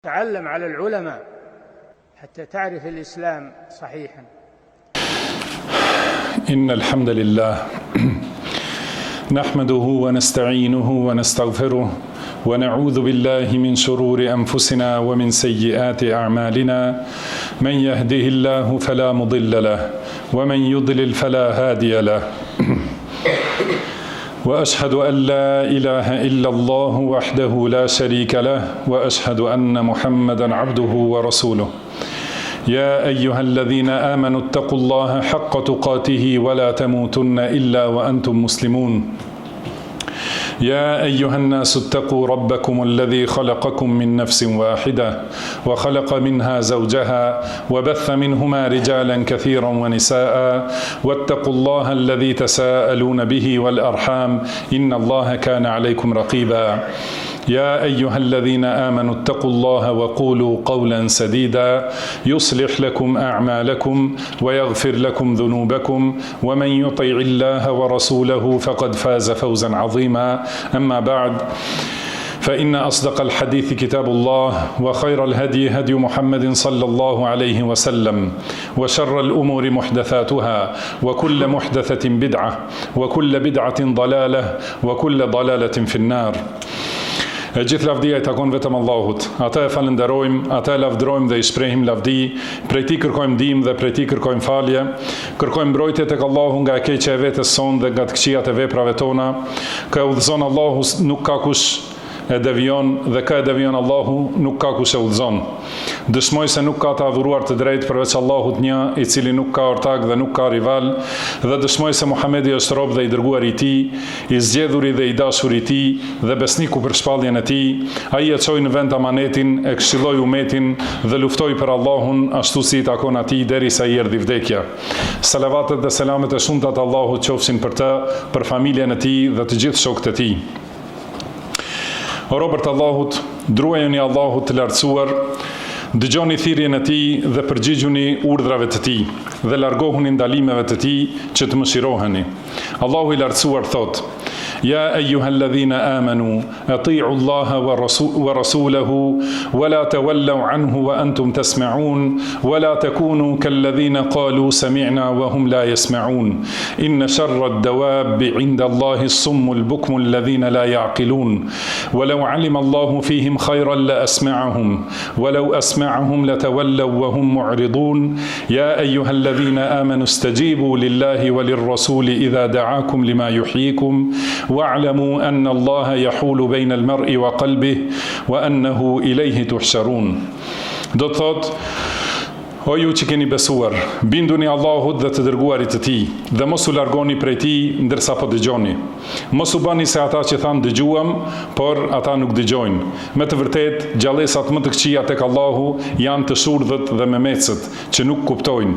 تعلم على العلماء حتى تعرف الإسلام صحيحا. إن الحمد لله نحمده ونستعينه ونستغفره ونعوذ بالله من شرور أنفسنا ومن سيئات أعمالنا من يهده الله فلا مضل له ومن يضلل فلا هادي له وأشهد أن لا إله إلا الله وحده لا شريك له وأشهد أن محمدا عبده ورسوله يا أيها الذين آمنوا اتقوا الله حق تقاته ولا تموتن إلا وأنتم مسلمون يا أيها الناس اتقوا ربكم الذي خلقكم من نفس واحدة وخلق منها زوجها وبث منهما رجالا كثيرا ونساء واتقوا الله الذي تساءلون به والأرحام إن الله كان عليكم رقيبا يا أيها الذين آمنوا اتقوا الله وقولوا قولا سديدا يصلح لكم أعمالكم ويغفر لكم ذنوبكم ومن يطع الله ورسوله فقد فاز فوزا عظيما أما بعد فإن أصدق الحديث كتاب الله وخير الهدي هدي محمد صلى الله عليه وسلم وشر الأمور محدثاتها وكل محدثة بدعة وكل بدعة ضلالة وكل ضلالة في النار. E gjithë lavdia I takon vetëm Allahut. Ata e falenderojmë, ata e lavdrojmë dhe I shprehim lavdi, prej Tij kërkojmë ndihmë dhe prej Tij kërkojmë falje, kërkojmë mbrojtje tek Allahu nga e keqja e vetes sonë dhe nga të këqijat e veprave tona. Kë udhëzon Allahu nuk ka kush e devion dhe ka e devion Allahu nuk ka kush e udhëzon. Dëshmoj se nuk ka të adhuruar të drejtë përveç Allahut një, I cili nuk ka ortak dhe nuk ka rival, dhe dëshmoj se Muhamedi është rob dhe I dërguar I Tij, I zgjedhuri dhe I dashur I Tij dhe besniku për shpalljen e Tij. Ai e çoi në vend amanetin, e këshilloi umetin dhe luftoi për Allahun ashtu si I takon atij derisa I erdhi vdekja. Salavatet dhe selamet e shumta të Allahut qofshin për të, për familjen e tij dhe të gjithë shokët e tij. O robërt Allahut, druajeni Allahut të lartësuar, dëgjoni thirrjen e Tij dhe përgjigjuni urdhrave të Tij dhe largohuni ndalimeve të Tij që të mëshiroheni. Allahu I lartësuar thot: يا أيها الذين آمنوا أطيعوا الله ورسوله ولا تولوا عنه وأنتم تسمعون ولا تكونوا كالذين قالوا سمعنا وهم لا يسمعون إن شر الدواب عند الله الصم البكم الذين لا يعقلون ولو علم الله فيهم خيرا لأسمعهم ولو أسمعهم لتولوا وهم معرضون يا أيها الذين آمنوا استجيبوا لله وللرسول إذا دعاكم لما يحييكم واعلموا أن الله يحول بين المرء وقلبه وأنه إليه تحشرون. Do të thot, o ju që keni besuar, binduni Allahut dhe të dërguarit të Tij, dhe mos u largoni prej Tij ndërsa po dëgjoni. Mos u bani se ata që thanë dëgjuam, por ata nuk dëgjojnë. Me të vërtetë, gjallësat më të këqija tek Allahu janë të shurdhët dhe memecët, që nuk kuptojnë.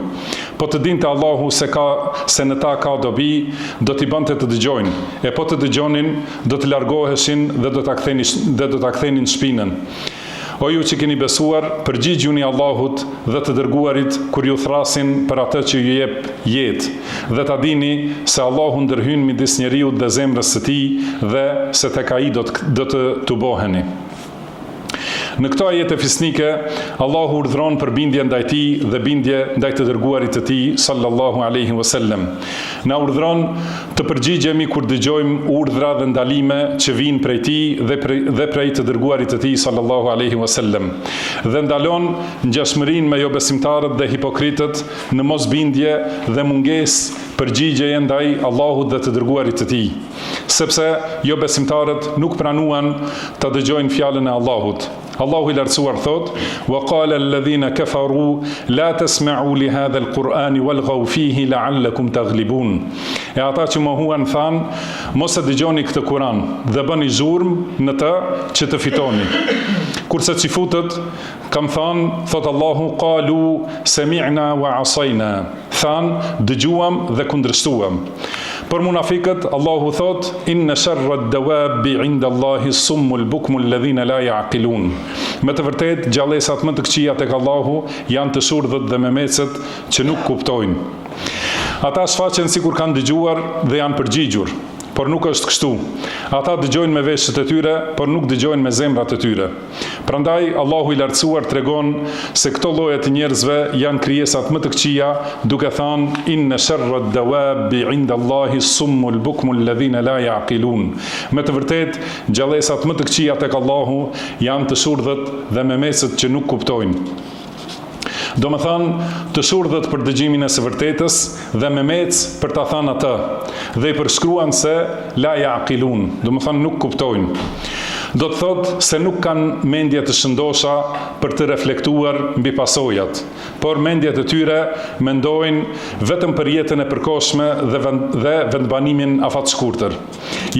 Po të dinte Allahu se në ta ka dobi, do t'i bante të dëgjojnë. E po të dëgjonin, do të largoheshin dhe do ta kthenin shpinën. O ju që keni besuar, përgjigjuni Allahut dhe të dërguarit kur ju thrasin për atë që ju jep jetë, dhe ta dini se Allahu ndërhyn midis njeriut dhe zemrës së tij dhe se tek ai do të tuboheni. Në këto ajete fisnike, Allahu urdhron për bindje ndaj Tij dhe bindje ndaj të dërguarit të Tij sallallahu alaihi wasallam. Na urdhron të përgjigjemi kur dëgjojmë urdhra dhe ndalime që vijnë prej Tij dhe prej të dërguarit të Tij sallallahu alaihi wasallam. Dhe ndalon ngjashmërinë me jobesimtarët dhe hipokritët në mosbindje dhe mungesë përgjigjeje ndaj Allahut dhe të dërguarit të Tij, sepse jobesimtarët nuk pranuan të dëgjojnë fjalën e Allahut. Allahu I lartësuar thot: وَقَالَ الَّذِينَ كَفَرُوا لَا تَسْمَعُوا لِهَذَا الْقُرْآنِ وَالْغَوْا فِيهِ لَعَلَّكُمْ تَغْلِبُونَ. E ata që mohuan thanë, mos e dëgjoni këtë Kur'an dhe bëni zhurmë në të që të fitoni. Kurse çifutët kam thënë, thot Allahu, qalu sami'na wa asayna, thanë dëgjuam dhe kundërshtuam. Për munafikët, Allahu thot: inna sharra ad-dawabi 'inda Allahi as-summu al-bukmu alladhina la ya'qilun. Me të vërtetë, gjallësat më të këqija tek Allahu janë të shurdhët dhe memecët që nuk kuptojnë. Ata shfaqen sikur kanë dëgjuar dhe janë përgjigjur, por nuk është kështu. Ata dëgjojnë me veshët e tyre, por nuk dëgjojnë me zemrat e tyre. Prandaj Allahu i lartësuar tregon se këto lloje të njerëzve janë krijesat më të këqija, duke thënë inna sharrad dawabi inda Allahi summul bukmul ladhina la yaqilun. Me të vërtetë, gjallësat më të këqija tek Allahu janë të shurdhët dhe memesët që nuk kuptojnë. Do më thënë të shurdhët për dëgjimin e së vërtetës dhe memec për ta thënë atë, dhe i përshkruan se la yaqilun, do më thënë nuk kuptojnë. Do të thotë se nuk kanë mendje të shëndosha për të reflektuar mbi pasojat, por mendjet e tyre mendojnë vetëm për jetën e përkohshme dhe vendbanimin afatshkurtër.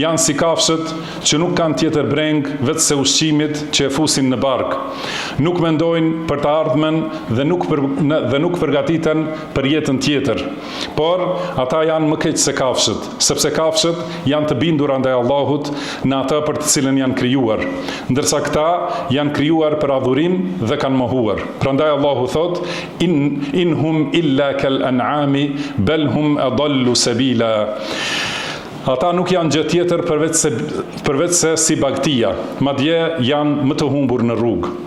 Janë si kafshët që nuk kanë tjetër breng vetë se ushqimit që e fusin në bark. Nuk mendojnë për të ardhmen dhe nuk përgatiten për jetën tjetër. Por ata janë më keq se kafshët, sepse kafshët janë të bindur andaj Allahut në atë për të cilën janë krijuar, ndërsa këta janë krijuar për adhurim dhe kanë mohuar. Prandaj Allahu thot: in hum illa kal an'ami bal hum adallu sabila. Ata nuk janë gjë tjetër përveç se si bagtia, madje janë më të humbur në rrugë.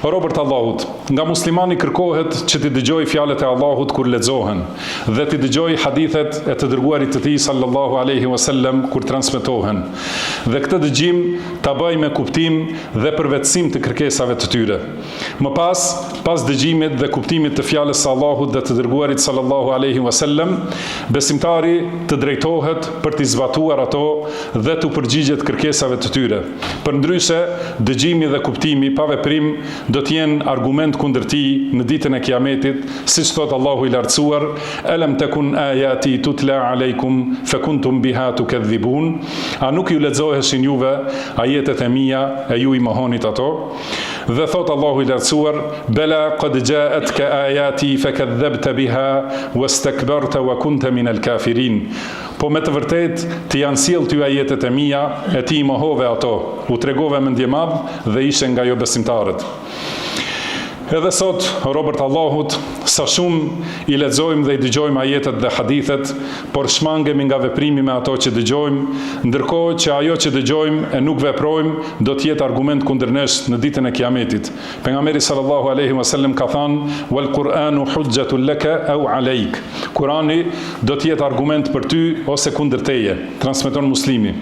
O robërt Allahut, nga muslimani kërkohet që t'i dëgjoj fjalët e Allahut kur lexohen dhe t'i dëgjoj hadithet e të dërguarit të tij sallallahu alaihi wasallam kur transmetohen. Dhe këtë dëgjim ta bëj me kuptim dhe përvetësim të kërkesave të tyre. Më pas dëgjimit dhe kuptimit të fjalës së Allahut dhe të dërguarit sallallahu alaihi wasallam, besimtari të drejtohet për t'i zbatuar ato dhe t'u përgjigjet kërkesave të tyre. Përndryshe, dëgjimi dhe kuptimi pa veprim do t'jenë argument kundër tij në ditën e Kiametit, siç thot Allahu i lartësuar: "Alam takun ayati tutla alaykum fakuntum biha tukadhibun." A nuk ju lexoheshin juve ajetet e mia e ju i mohonit ato? Dhe thot Allahu i lartësuar: "Bela qad ja'atka ayati fakadhabta biha wastakbarta wa kunta min al-kafirin." Po me të vërtet të janë sjell ty ajetet e mia, e ti i mohove ato, u tregove mendje madh dhe ishe nga jo besimtarët. Edhe sot, robërt Allahut, sa shumë i lexojmë dhe i dëgjojmë ajetet dhe hadithet, por shmangemi nga veprimi me ato që dëgjojmë, ndërkohë që ajo që dëgjojmë e nuk veprojmë, do të jetë argument kundër nesh në ditën e Kiametit. Pejgamberi sallallahu alaihi wasallam ka thënë: "Wal Qur'anu hujjatun laka aw alayk." Kurani do të jetë argument për ty ose kundër teje, transmeton Muslimi.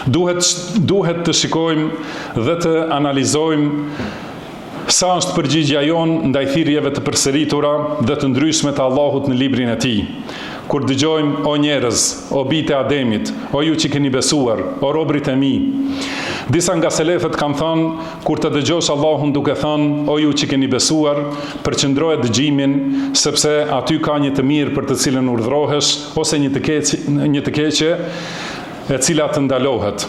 Duhet të shikojmë dhe të analizojmë sa është përgjigja jonë ndaj thirrjeve të përsëritura dhe të ndryshme të Allahut në librin e tij. Kur dëgjojmë: "O njerëz, o bijtë e Ademit, o ju që keni besuar, o robrit e mi." Disa nga selefët kanë thënë: "Kur të dëgjosh Allahun duke thënë: O ju që keni besuar, përqendroje dëgjimin, sepse aty ka një të mirë për të cilën urdhrohesh, ose një të keqe e cila të ndalohet."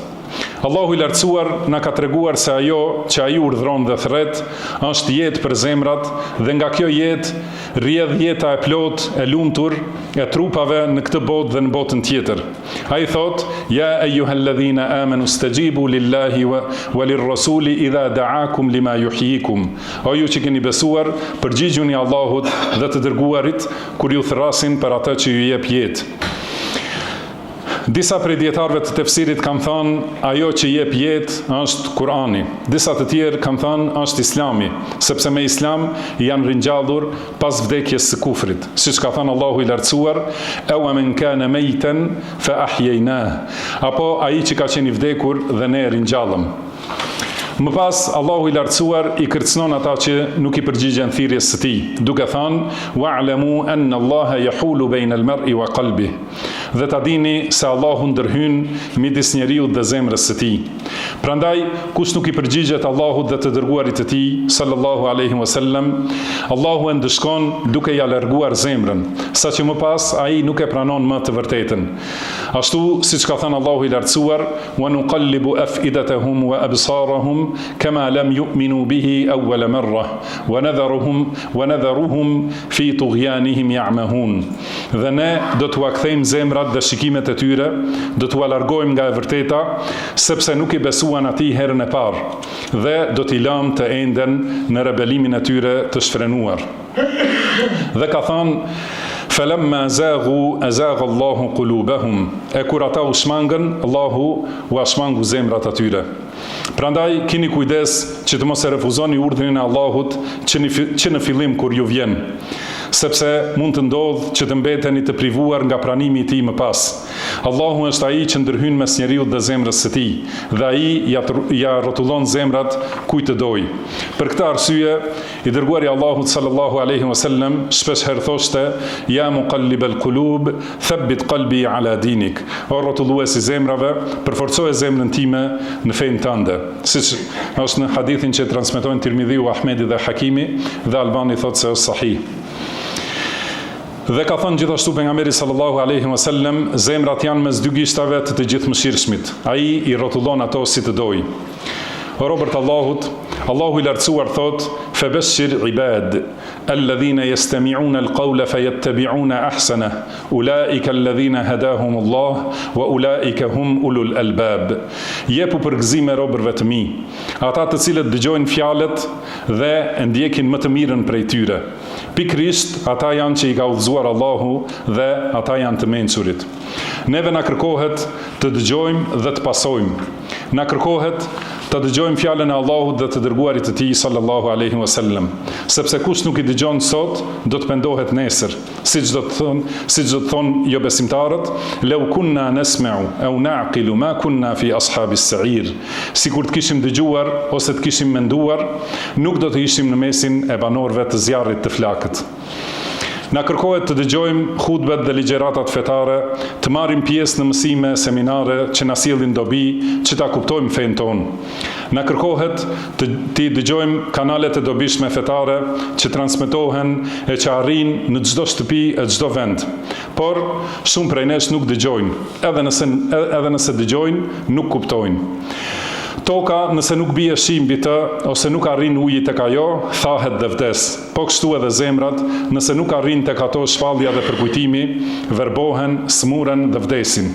Allahu i lartësuar na ka treguar se ajo që ai urdhron dhe thret është jetë për zemrat, dhe nga kjo jetë rrjedh jeta e plot e lumtur e trupave në këtë botë dhe në botën tjetër. Ai thot: "Ya ayyuhalladhina amanu stajibu lillahi wa lirrasuli idha da'akum lima yuhyikum." O ju që keni besuar, përgjigjuni Allahut dhe të dërguarit kur ju thrasin për atë që ju jep jetë. Disa prej dietarëve të tefsirit kanë thënë ajo që jep jetë është Kurani. Disa të tjerë kanë thënë është Islami, sepse me Islam janë ringjallur pas vdekjes së kufrit. Siç ka thënë Allahu i lartësuar: "Aw man kana maytan fa ahyaynahu." Apo ai që ka qenë i vdekur dhe ne e ringjallëm. Më pas, Allahu i lartësuar i kërcënon ata që nuk i përgjigjen thirrjes së tij, duke thënë: "Wa'lamu anna Allaha yahulu bayna al-mar'i wa qalbihi." Dhe ta dini se Allahu ndërhyn midis njeriu dhe zemrës së tij. Prandaj, kush nuk i përgjigjet Allahut dhe të dërguarit të tij sallallahu alaihi wasallam, Allahu e ndëshkon duke ja larguar zemrën, saqë më pas ai nuk e pranon më të vërtetën. Ashtu siç ka thënë Allahu i lartësuar: "Wa nuqallibu afidatahum wa absarahum kama lam yu'minu bihi awwal marra wa nadharuhum fi tughyanihim ya'mahun." Dhe ne do t'u kthejmë zemrat dhe shikimet e tyre, do t'u largojmë nga e vërteta, sepse nuk i besuan atij herën e parë, dhe do t'i lëmë të enden në rebelimin e tyre të shfrenuar. Dhe ka thënë: Falamma zaghu azagha Allahu qulubahum. E kur ata u shmangën, Allahu u shmangu zemrat atyre. Prandaj keni kujdes që të mos e refuzoni urdhrin e Allahut që në fillim kur ju vjen, sepse mund të ndodhë që të mbeteni të privuar nga pranimi i tij më pas. Allahu është ai që ndërhyn mes njeriut dhe zemrës së tij, dhe ai ja rrotullon zemrat kujt të doj. Për këtë arsye, i dërguari Allahut sallallahu alaihi wasallam shpesh herë thoshte: "Ya muqallibal qulub, thabbit qalbi ala dinik." O rrotulluesi zemrave, përforcoje zemrën time në fenë tënde. Siç është në hadithin që transmetojnë Tirmidhiu, Ahmedi dhe Hakimi, dhe Albani thotë se është sahih. Dhe ka thënë gjithashtu pejgamberi sallallahu alaihi wasallam, zemrat janë mes dy gishtave të gjithëmshirshmit. Ai i rrotullon ato si të doj. O robërt Allahut, Allahu i lartësuar thot: "Fabashshir ibad alladhina yastami'una alqawla fayattabi'una ahsana, ulaika alladhina hadahum Allah wa ulaika hum ulul albab." Jepu përgëzime robërve të mi, ata të cilët dëgjojnë fjalët dhe e ndjekin më të mirën prej tyre. Pikrisht ata janë që i ka udhëzuar Allahu dhe ata janë të mençurit. Neve na kërkohet të dëgjojmë dhe të pasojmë. Na kërkohet të dëgjojmë fjalën e Allahut dhe të dërguarit të tij sallallahu alaihi wasallam, sepse kush nuk i dëgjon sot do të pendohet nesër. Siç do të thonë jo besimtarët: "Law kunna nasma'u aw na'qilu ma kunna fi ashabis sa'ir." Sikur të kishim dëgjuar ose të kishim menduar, nuk do të ishim në mesin e banorëve të zjarrit të flakët. Na kërkohet të dëgjojmë hutbet dhe ligjëratat fetare, të marrim pjesë në mësime, seminare që na sjellin dobi, që ta kuptojmë fenë tonë. Na kërkohet të dëgjojmë kanalet e dobishme fetare që transmetohen e që arrin në çdo shtëpi e çdo vend. Por shumë prej nesh nuk dëgjojnë, edhe nëse dëgjojnë, nuk kuptojnë. Toka, nëse nuk bie shi mbi të, ose nuk arrin uji tek ajo, thahet dhe vdes. Po kështu edhe zemrat, nëse nuk arrin tek ato shpallja dhe përkujtimi, verbohen, smuren dhe vdesin.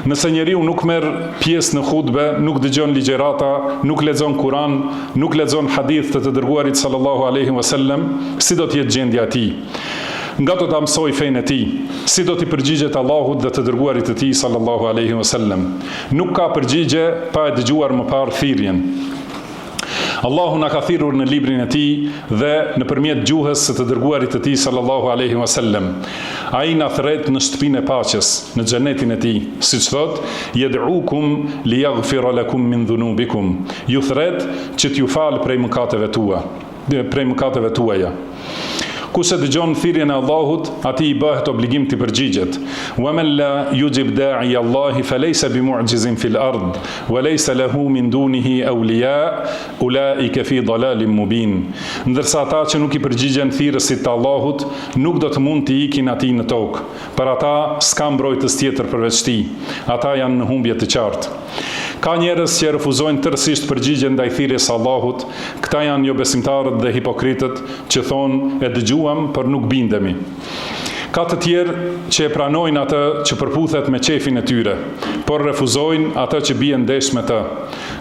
Nëse njeriu nuk merr pjesë në hutbe, nuk dëgjon ligjërata, nuk lexon Kur'an, nuk lexon hadith të dërguarit sallallahu alaihi wasallam, si do të jetë gjendja e tij? Nga do të mësoj fenë e tij? Si do t'i përgjigjet Allahut dhe të dërguarit të tij sallallahu alaihi wasallam? Nuk ka përgjigje pa e dëgjuar më parë thirrjen. Allahu na ka thirrur në librin e tij dhe nëpërmjet gjuhës së të dërguarit të tij sallallahu alaihi wasallam. Ai na thret në shtëpinë e paqes, në xhenetin e tij, siç thot: "Yad'ukum liyaghfira lakum min dhunubikum." Ju thret që t'ju fal prej mëkateve tuaja. Kush e dëgjon thirrjen e Allahut, atij i bëhet obligim të përgjigjet. Wa man la yujib da'i Allahi falaysa bimu'jizin fil ard, wa laysa lahu min dunihi awliya, ulaika fi dalalin mubin. Ndërsa ata që nuk i përgjigjen thirrësit të Allahut, nuk do të mund të ikin atij në tokë. Për ata s'ka mbrojtës tjetër përveç tij. Ata janë në humbje të qartë. Ka njerëz që refuzojnë tërësisht përgjigjen ndaj thirrjes së Allahut. Këta janë jo besimtarët dhe hipokritët që thonë e dëgjuam, por nuk bindemi. Ka të tjerë që e pranojnë atë që përputhet me qefin e tyre, por refuzojnë atë që bie ndesh me të.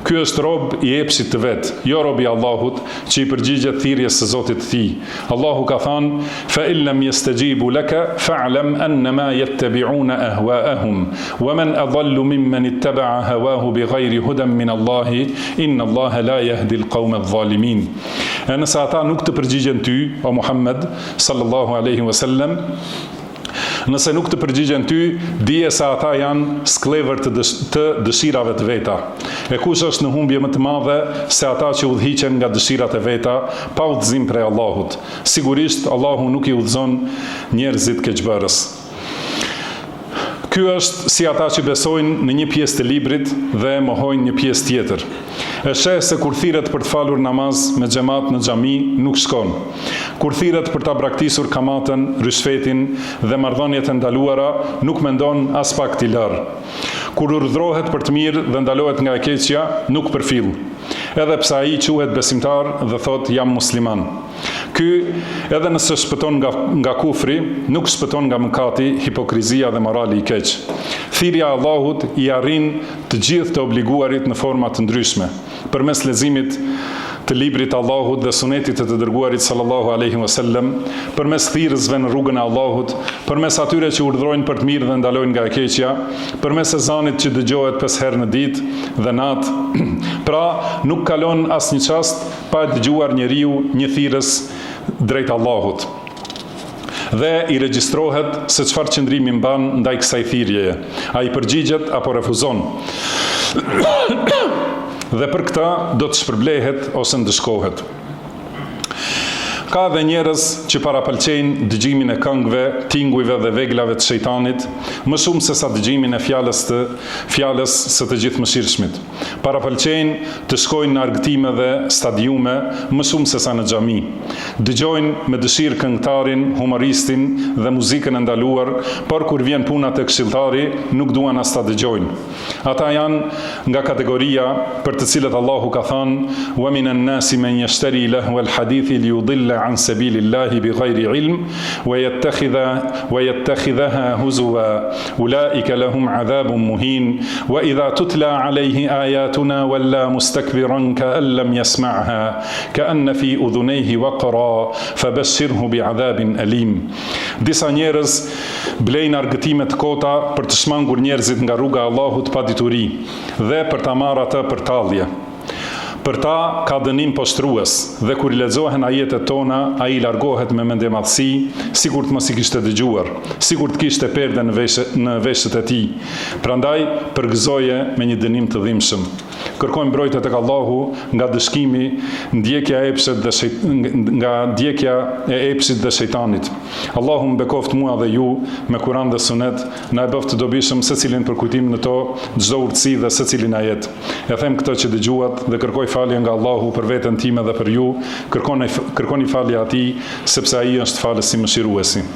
Ky është rob i epshit të vet, jo rob i Allahut që i përgjigjet thirrjes së Zotit të tij. Allahu ka thënë: "Fa in lam yastajibu laka fa'lam annama yattabi'una ahwa'ahum, wa man adallu mimman ittaba'a hawahu bighayri hudan min Allahi, inna Allaha la yahdi al-qawma adh-dhalimin." E nëse ata nuk të përgjigjen ty, o Muhammed sallallahu alaihi wasallam, nëse nuk të përgjigjen ty, dije se ata janë sklever të dëshirave të veta. E kush është në humbje më të madhe se ata që udhhiqen nga dëshirat e veta, pa udhëzim prej Allahut. Sigurisht, Allahu nuk i udhëzon njerëzit keqbërës. Ky është si ata që besojnë në një pjesë të librit dhe mohojnë një pjesë tjetër. E sheh se kur thirret për të falur namaz me xhamat në xhami, nuk shkon. Kur thirret për ta braktisur kamatën, rishfetin dhe marrëdhëniet e ndaluara, nuk mendon as pak t'i lërë. Kur urdhrohet për të mirë dhe ndalohet nga e keqja, nuk përfill. Edhe pse ai quhet besimtar dhe thot jam musliman. Ky, edhe nëse shpëton nga kufri, nuk shpëton nga mëkati, hipokrizia dhe morali i keq. Thirrja e Allahut i arrin të gjithë të obliguarit në forma të ndryshme, përmes leximit të të librit të Allahut dhe sunetit të dërguarit sallallahu alaihi wasallam, përmes thirrjeve në rrugën e Allahut, përmes atyre që urdhrojnë për të mirë dhe ndalojnë nga e keqja, përmes ezanit që dëgjohet 5 herë në ditë dhe natë. Pra, nuk kalon asnjë çast pa dëgjuar njeriu një thirrës drejt Allahut. Dhe i regjistrohet se çfarë qëndrimi mban ndaj kësaj thirrjeje. Ai përgjigjet apo refuzon. Dhe për këtë do të shpërblehet ose ndëshkohet. Ka dhe njerëz që parapëlqejnë dëgjimin e këngëve, tingujve dhe veglave të shejtanit, më shumë se sa dëgjimin e fjalës së të gjithëmëshirshmit. Parapëlqejnë të shkojnë në argëtime dhe stadiume, më shumë se sa në xhami. Dëgjojnë me dëshirë këngëtarin, humoristin dhe muzikën e ndaluar, por kur vjen puna te këshilltari, nuk duan as ta dëgjojnë. Ata janë nga kategoria për të cilët Allahu ka thënë: "Wa minan nasi man yashtari lahu al-hadithi liyudilla an sabilillahi bighayri ilm wa yattakhidhaha huzwa ulaika lahum adhabun muhin wa idha tutla alayhi ayatuna walla mustakbiran ka'an lam yasma'ha ka'anna fi udhunayhi waqra fabashshirhu bi'adhabin alim." Disa njerëz blejnë argëtime të kota për të shmangur njerëzit nga rruga e Allahut pa dituri dhe për ta marrë atë për tallje. Për ta ka dënim poshtrues dhe kur I lexohen ajetet tona, ai largohet me mendemadhësi, sikur të mos I kishte dëgjuar, sikur të kishte perde në veshët e tij. Prandaj përgëzoje me një dënim të dhimbshëm. Kërkojmë mbrojtje tek Allahu nga dëshkimi, nga ndjekja e epshit dhe shejtanit. Allahu më bekoft mua dhe ju me Kur'an dhe Sunet, na e bëft të dobishëm secilin për kujtimin e to, çdo urtësi dhe secilin ajet. E them këtë që dëgjuat dhe kërkoj falje nga Allahu për veten time dhe për ju. Kërkoni falje atij, sepse ai është falës I mëshiruesi.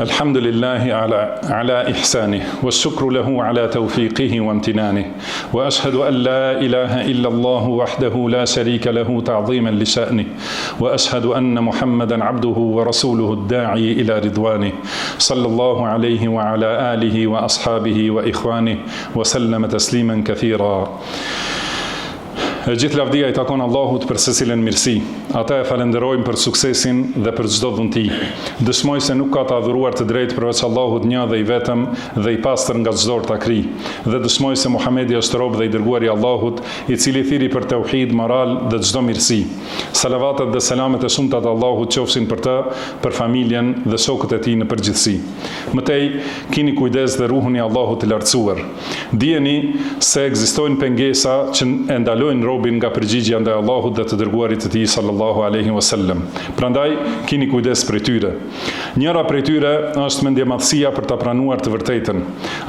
الحمد لله على إحسانه والشكر له على توفيقه وامتنانه وأشهد أن لا إله إلا الله وحده لا شريك له تعظيما لشأنه وأشهد أن محمدا عبده ورسوله الداعي إلى رضوانه صلى الله عليه وعلى آله وأصحابه وإخوانه وسلم تسليما كثيرا. Gjithë lavdia I takon Allahut për secilën mirësi. Ata e falenderojmë për suksesin dhe për çdo dhunti. Dëshmoj se nuk ka të adhuruar të drejtë përveç Allahut një dhe I vetëm dhe I pastër nga çdo takri. Dhe dëshmoj se Muhamedi është rob dhe I dërguari I Allahut, I cili thiri për tauhid, moral dhe çdo mirësi. Salavatet dhe selamet e shumta të Allahut qofshin për të, për familjen dhe shokët e tij në përgjithësi. Mëtej, kini kujdes dhe ruhun I Allahut të lartësuar. Dijeni se ekzistojnë pengesa që e ndalojnë robin nga përgjigjja ndaj Allahut dhe të dërguarit të tij sallallahu alaihi wasallam. Prandaj keni kujdes prej tyre. Njëra prej tyre është mendjemadhësia për ta pranuar të vërtetën.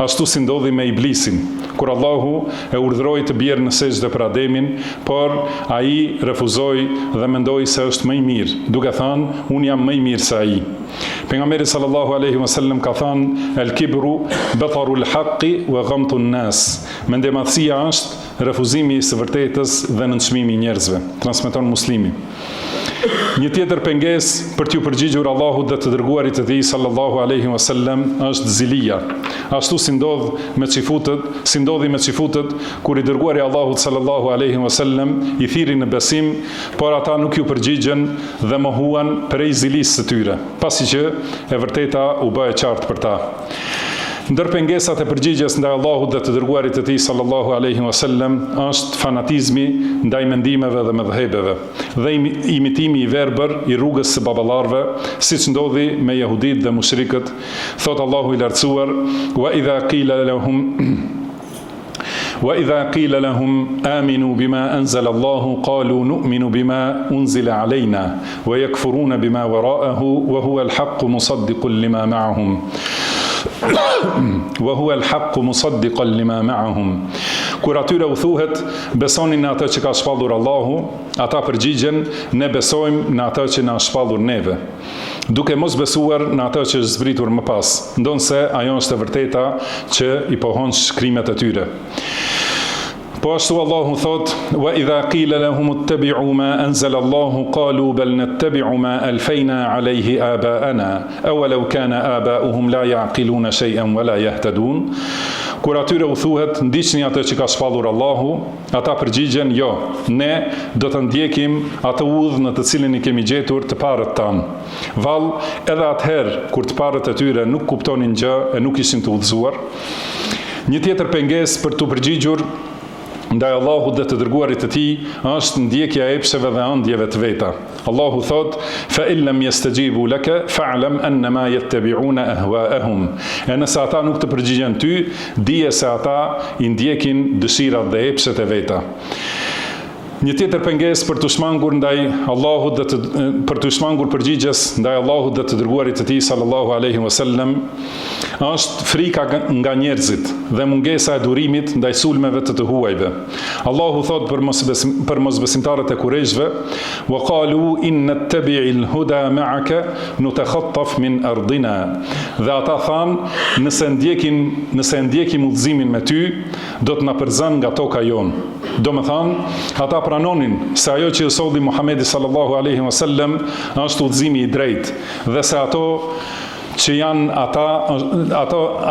Ashtu si ndodhi me Iblisin, kur Allahu e urdhëroi të bjerë në sejdë për Ademin, por ai refuzoi dhe mendoi se është më I mirë, duke thënë, unë jam më I mirë se ai. Pejgamberi sallallahu alaihi wasallam ka thënë, el kibru batarul haqqi wa ghamtun nas. Mendjemadhësia është refuzimi I së vërtetës dhe nënçmimi I njerëzve. Transmeton Muslimi. Një tjetër pengesë për t'ju përgjigjur Allahut dhe të dërguarit të tij sallallahu alaihi wasallam është zilia. Ashtu si ndodhi me çifutët kur I dërguari Allahut sallallahu alaihi wasallam I thirin në besim, por ata nuk ju përgjigjen dhe mohuan prej zilisë së tyre, pasi që e vërteta u bë e qartë për ta. Ndër pengesat e përgjigjes ndaj Allahut dhe të dërguarit të tij sallallahu alaihi wasallam është fanatizmi ndaj mendimeve dhe mëdhëbeve dhe imitimi I verbër I rrugës së baballarëve, siç ndodhi me jehudit dhe mushrikët. Thot Allahu I lartësuar, وإذا قيل لهم آمنوا بما أنزل الله قالوا نؤمن بما أنزل علينا ويكفرون بما وراءه وهو الحق مصدقا لما معهم وهو الحق مصدقا لما معهم. Kur atyre u thuhet, besoni në atë që ka shpallur Allahu, ata përgjigjen, ne besojmë në atë që na shpallur neve, duke mos besuar në atë që është zbritur më pas, ndonse ajo është e vërteta që I pohon shkrimet e tyre. Po ashtu Allahu thot: "Wa idha qila lahum ittabi'u ma anzala Allahu qalu bal nattabi'u ma alfayna alayhi aba'ana aw law kana aba'uhum la ya'qiluna shay'an wa la yahtadun." Kur atyre u thuhet, ndiqni atë që ka shpallur Allahu, ata përgjigjen, jo, ne do të ndjekim atë udhë në të cilin i kemi gjetur të parët tanë. Vallë, edhe atëherë kur të parët e tyre nuk kuptonin gjë e nuk ishin të udhëzuar. Një tjetër pengesë për të përgjigjur ndaj Allahut dhe të dërguarit të tij është ndjekja e epsheve dhe ëndjeve të veta. Allahu thot: "Fa in lam yastajibu laka fa'lam annama yattabi'una ahwa'ahum." E nëse ata nuk të përgjigjen ty, dije se ata i ndjekin dëshirat dhe epshet e veta. Një tjetër pengesë për të shmangur ndaj Allahut dhe për të shmangur përgjigjes ndaj Allahut dhe të dërguarit të tij sallallahu alaihi wasallam është frika nga njerëzit dhe mungesa e durimit ndaj sulmeve të huajve. Allahu thot për mosbesimtarët e Kurejshve: "Wa qalu inna nattabi'il huda ma'aka nutakhattaf min ardina." Dhe ata thanë, nëse ndjekim udhëzimin me ty, do të na përzan nga toka jon. Domethënë, ata pranonin se ajo që solli Muhamedi sallallahu alaihi wasallam është udhëzimi i drejtë dhe se ato që janë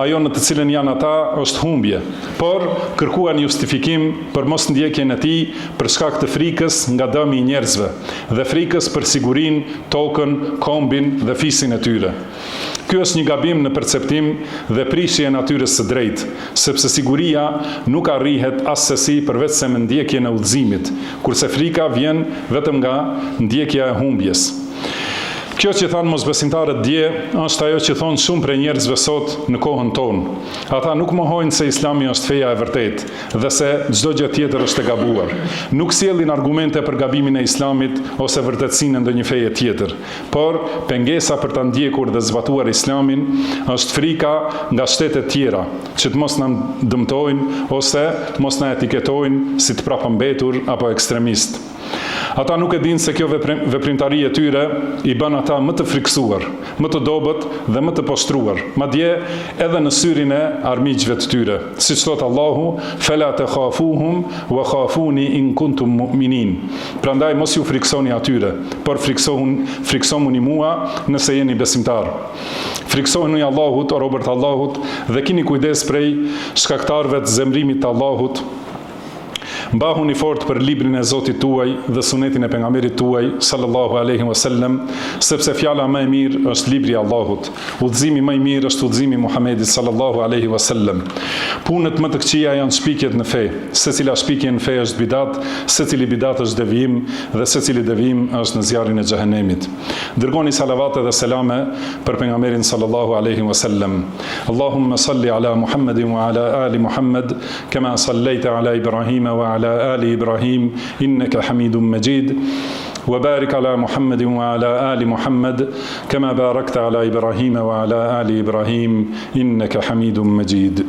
ajo në të cilën janë ata është humbje, por kërkuan justifikim për mos ndjekjen e tij për shkak të frikës nga dëmi i njerëzve dhe frikës për sigurinë, tokën, kombin dhe fisin e tyre. Ky është një gabim në perceptim dhe prishje e natyrës së drejtë, sepse siguria nuk arrihet asesi përveç se me ndjekjen e udhëzimit, kurse frika vjen vetëm nga ndjekja e humbjes. Kjo që thanë mosbesimtarët dje është ajo që thonë shumë prej njerëzve sot në kohën tonë. Ata nuk mohojnë se Islami është feja e vërtetë dhe se çdo gjë tjetër është e gabuar. Nuk sjellin argumente për gabimin e Islamit ose vërtetësinë e ndonjë feje tjetër, por pengesa për ta ndjekur dhe zbatuar Islamin është frika nga shtetet tjera, që të mos na dëmtojnë ose të mos na etiketojnë si të prapambetur apo ekstremist. Ata nuk e dinë se kjo veprimtari e tyre i bën ata më të friksuar, më të dobët dhe më të poshtruar, madje edhe në syrin e armiqve të tyre. Siç thot Allahu: "Fala takhafuhum wa khafuni in kuntum mu'minin." Prandaj mos ju friksoni atyre, por friksoni mua nëse jeni besimtar. Friksohuni Allahut, o robërt Allahut, dhe keni kujdes prej shkaktarëve të zemrimit të Allahut. Mbahuni fort për librin e Zotit tuaj dhe sunetin e pejgamberit tuaj sallallahu alaihi wasallam, sepse fjala më e mirë është libri i Allahut. Udhëzimi më i mirë është udhëzimi i Muhamedit sallallahu alaihi wasallam. Punët më të këqija janë shpikjet në fe. Secila shpikje në fe është bidat, secili bidat është devijim dhe secili devijim është në zjarrin e xhehenemit. Dërgoni salavate dhe selame për pejgamberin sallallahu alaihi wasallam. Allahumma salli ala Muhammedin wa ala ali Muhammed kama sallaita ala Ibrahim wa ala ali Ibrahim innaka Hamidum Majid. وبارك على محمد وعلى آل محمد كما باركت على إبراهيم وعلى آل إبراهيم إنك حميد مجيد.